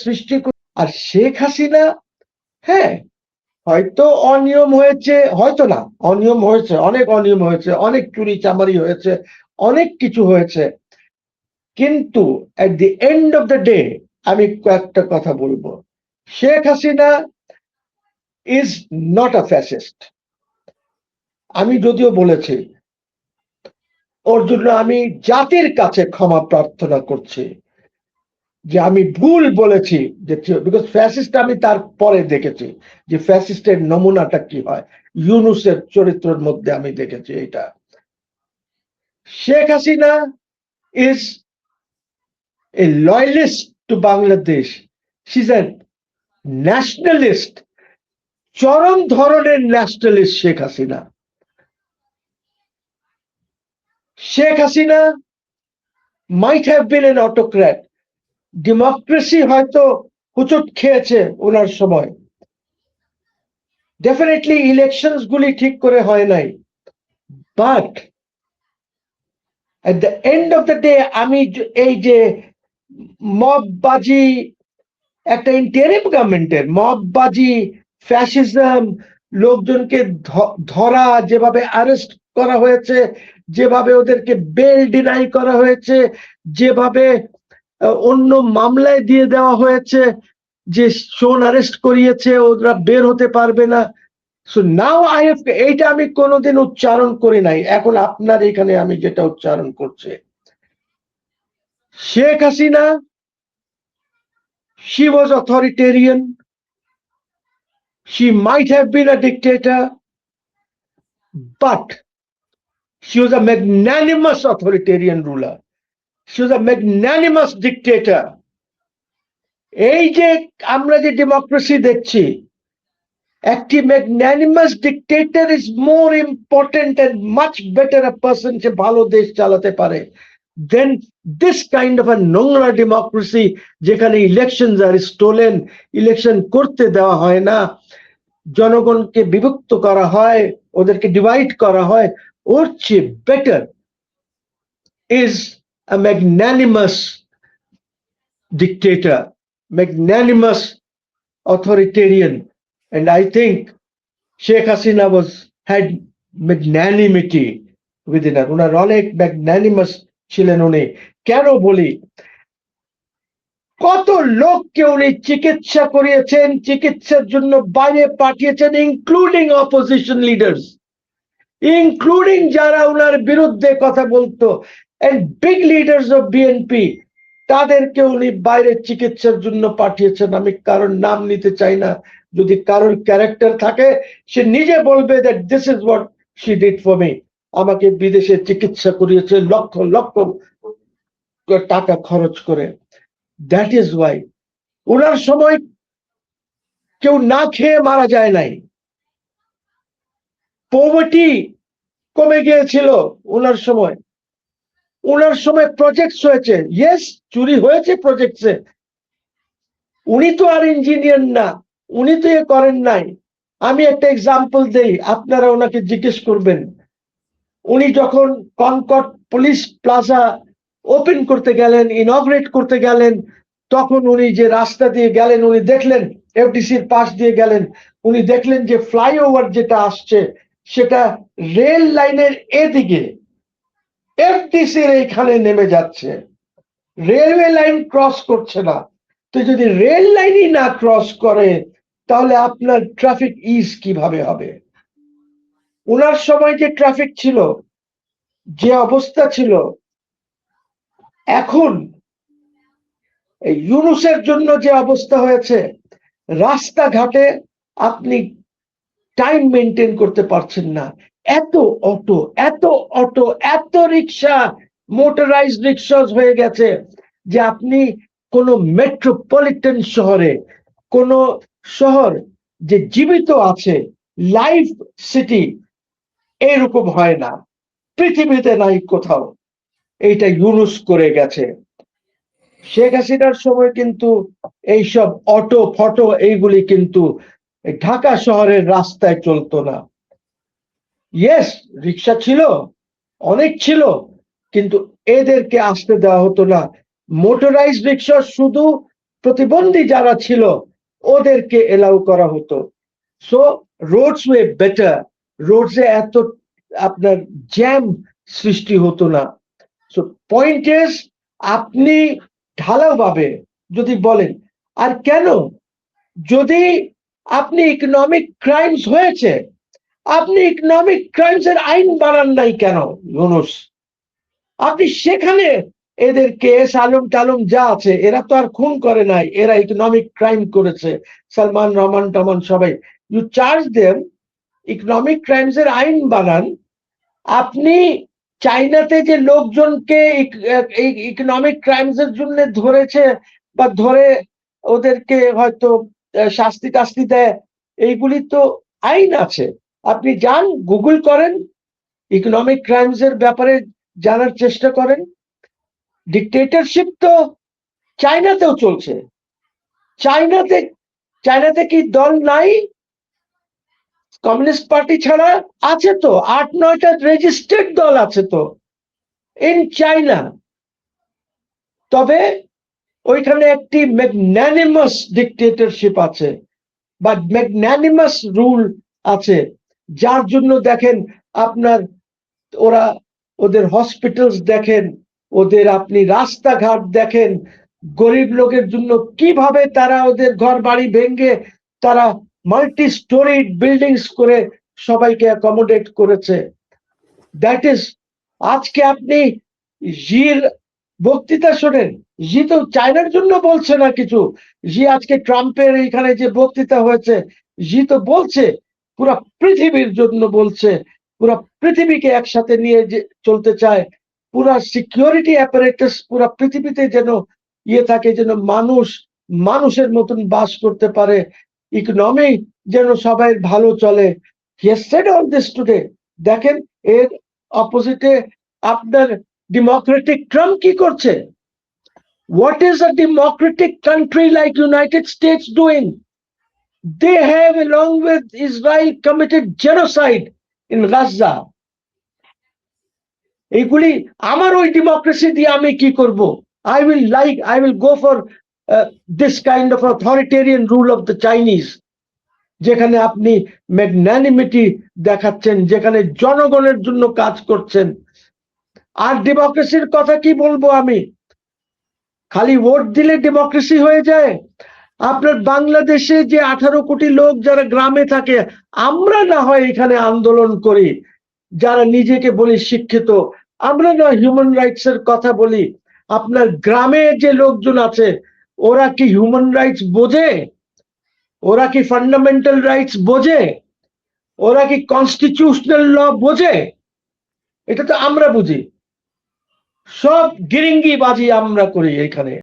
সৃষ্টি আর শেখ হাসিনা হ্যাঁ হয়তো অনিয়ম হয়েছে, হয়তো না, অনিয়ম হয়েছে, অনেক অনিয়ম হয়েছে, অনেক চুরি চামারি হয়েছে, অনেক কিছু হয়েছে, কিন্তু at the end of the day আমি কয়েকটা কথা বলবো। Sheikh Hasina is not a fascist. আমি যদিও বলেছি ওর জন্য আমি জাতির কাছে ক্ষমা প্রার্থনা করছি যে আমি ভুল বলেছি, যে বিকজ ফ্যাসিস্ট আমি তার পরে দেখেছি যে ফ্যাসিস্টের নমুনাটা কি হয়, ইউনুসের চরিত্রের মধ্যে আমি দেখেছি এটা। Sheikh Hasina is a loyalist to Bangladesh, she is a nationalist, চরম ধরনের nationalist Sheikh Hasina. Sheikh Hasina might have been an autocrat, democracy হয়তো হুচট খেয়েছে ওনার সময়, ডেফিনেটলি ইলেকশনস গুলি ঠিক করে হয় নাই, but at the end of the day আমি এই যে মববাজি, একটা ইন্টারিম গভর্নমেন্টের মববাজি, ফ্যাসিজম, লোকজনকে ধরা, যেভাবে অ্যারেস্ট করা হয়েছে, যেভাবে ওদেরকে বেল ডিনাই করা হয়েছে, যেভাবে অন্য মামলায় দিয়ে দেওয়া হয়েছে, যে শোন অ্যারেস্ট করিয়েছে, ওরা বের হতে পারবে না। সো নাও আই হ্যাভ, এইটা আমি কোনোদিন উচ্চারণ করি নাই, এখন আপনার এখানে আমি যেটা উচ্চারণ করছি, Sheikh Hasina, she was authoritarian, she might have been a dictator, but she was a magnanimous authoritarian ruler, she was a magnanimous dictator. এই যে আমরা যে ডেমোক্রেসি দেখছি, একটি magnanimous dictator is more important and much better a person, যে ভালো দেশ চালাতে পারে, then this kind of a নোংরা ডেমোক্রেসি, যেখানে ইলেকশন আর স্টোলেন, ইলেকশন করতে দেওয়া হয় না, জনগণকে বিভক্ত করা হয়, ওদেরকে ডিভাইড করা হয়। ওর চেয়ে better is a magnanimous dictator, magnanimous authoritarian, and I think Sheikh Hasina had magnanimity within her. উনার অনেক ম্যাগনানিমাস ছিলেন উনি। কেন বলি, কত লোককে উনি চিকিৎসা করিয়েছেন, চিকিৎসার জন্য বাইরে পাঠিয়েছেন, ইনক্লুডিং অপোজিশন লিডার্স, ইনক্লুডিং যারা উনার বিরুদ্ধে কথা বলতো, and big leaders of BNP, তাদেরকে উনি বাইরে চিকিৎসার জন্য পাঠিয়েছেন। আমি কারোর নাম নিতে চাই না, যদি কারোর ক্যারেক্টার থাকে সে নিজে বলবে that this is what she did for me, আমাকে বিদেশে চিকিৎসা করিয়েছে লক্ষ লক্ষ টাকা খরচ করে। দ্যাট ইজ ওয়াই ওনার সময় কেউ না খেয়ে মারা যায় নাই, পভার্টি কমে গিয়েছিল ওনার সময়। ওনার সময় প্রজেক্টস হয়েছে, ইয়েস চুরি হয়েছে প্রজেক্টসে, উনি তো আর ইঞ্জিনিয়ার না, উনি তো এ করেন নাই। আমি একটা এক্সাম্পল দেই, আপনারা ওনাকে জিজ্ঞেস করবেন, উনি যখন কনকর্ড পুলিশ প্লাজা ওপেন করতে গেলেন, ইনগ্রেট করতে গেলেন, তখন উনি যে রাস্তা দিয়ে গেলেন, উনি দেখলেন এফডিসির পাশ দিয়ে গেলেন, উনি দেখলেন যে ফ্লাইওভার যেটা আসছে সেটা রেল লাইনের এদিকে এফডিসির এইখানে নেমে যাচ্ছে, রেলওয়ে লাইন ক্রস করছে না। তো যদি রেল লাইনই না ক্রস করে তাহলে আপনার ট্রাফিক ইজ কিভাবে হবে? ওনার সময় যে ট্রাফিক ছিল, যে অবস্থা ছিল, এখন এই ইউনুসের জন্য যে অবস্থা হয়েছে, রাস্তাঘাটে আপনি টাইম মেনটেন করতে পারছেন না, এত অটো, এত অটো, এত রিক্সা, মোটরাইজড রিক্সা হয়ে গেছে যে আপনি কোন মেট্রোপলিটন শহরে, কোন শহর যে জীবিত আছে, লাইভ সিটি, এরকম হয় না, পৃথিবীতে নাই কোথাও। এইটা ইউনুস করে গেছে। শেখ হাসিনার সময় কিন্তু এইসব অটো ফটো এইগুলি কিন্তু ঢাকা শহরের রাস্তায় চলতো না। ইয়েস রিক্সা ছিল, অনেক ছিল, কিন্তু এদেরকে আসতে দেওয়া হতো না। মোটরাইজড রিক্সা শুধু প্রতিবন্ধী যারা ছিল ওদেরকে এলাও করা হতো। সো রোডস ওয়ে বেটার, রোডসে এত আপনার জ্যাম সৃষ্টি হতো না। সো পয়েন্ট ইজ, আপনি ঢালাওভাবে যদি বলেন, আর কেন, যদি আপনি ইকোনমিক ক্রাইমস হয়েছে, আপনি ইকোনমিক ক্রাইমস এর আইন বানান নাই কেন ইউনূস? আপনি সেখানে এদের কেস আলম টালম যা আছে, এরা তো আর খুন করে নাই, এরা ইকোনমিক ক্রাইম করেছে, সালমান রহমান টমান সবাই, you charge them, economic crimes এর আইন বানান। আপনি চাইনাতে যে লোকজনকে ইকোনমিক ক্রাইমস এর জন্য ধরেছে বা ধরে ওদেরকে হয়তো শাস্তি টাস্তি দেয়, এইগুলি তো আইন আছে। আপনি যান, গুগল করেন, ইকোনমিক ক্রাইমস এর ব্যাপারে জানার চেষ্টা করেন। ডিক্টেটরশিপ তো চাইনাতেও চলছে। চাইনাতে কি দল নাই? কমিউনিস্ট পার্টি ছাড়া আছে তো 8-9টা রেজিস্টার্ড দল আছে তো ইন চাইনা। তবে ওইখানে একটি ম্যাগনানিমাস ডিক্টেটরশিপ আছে বা ম্যাগনানিমাস রুল আছে, যার জন্য দেখেন আপনার ওরা ওদের হসপিটালস দেখেন, ওদের আপনি রাস্তাঘাট দেখেন, গরিব লোকের জন্য কিভাবে তারা ওদের ঘর বাড়ি ভেঙে তারা মাল্টি স্টোরি বিল্ডিংস করে সবাইকে অ্যাকোমোডেট করেছে। দ্যাট ইজ, আজকে আপনি জির বক্তৃতা শোনেন, জি তো চায়নার জন্য বলছে না কিছু, জি আজকে ট্রাম্পের এখানে যে বক্তৃতা হয়েছে, জি তো বলছে পুরা পৃথিবীর জন্য বলছে, পুরা পৃথিবীকে একসাথে নিয়ে যে চলতে চায়, পুরা সিকিউরিটি অ্যাপারেটাস পুরা পৃথিবীতে যেন ইয়ে থাকে, যেন মানুষ মানুষের মতন বাস করতে পারে, ইকোনমি যেন সবাই ভালো চলে। He has said all this today. দেখেন এর অপোজিটে আপনার ডেমোক্রেটিক ট্রাম্প কি করছে? What is a democratic country like United States doing? They have, along with Israel, committed genocide in Gaza. এইগুলি আমার ওই ডেমোক্রেসি দিয়ে আমি কি করব? I will go for this kind of authoritarian rule of the Chinese, যেখানে আপনি ম্যাগনানিমিটি দেখাচ্ছেন, যেখানে জনগণের জন্য কাজ করছেন। আর ডেমোক্রেসির কথা কি বলবো আমি? খালি ভোট দিলে ডেমোক্রেসি হয়ে যায়? আপনার বাংলাদেশে যে 18 কোটি লোক যারা গ্রামে থাকে, আমরা না হয় এখানে আন্দোলন করি, যারা নিজেকে বলি শিক্ষিত, আমরা না হিউম্যান রাইটস এর কথা বলি, আপনার গ্রামে যে লোকজন আছে ওরা কি হিউম্যান রাইটস বোঝে? ওরা কি ফান্ডামেন্টাল রাইটস বোঝে? ওরা কি কনস্টিটিউশনাল ল বোঝে? এটা তো আমরা বুঝি। সব গিরিঙ্গি বাজি আমরা করি এখানে।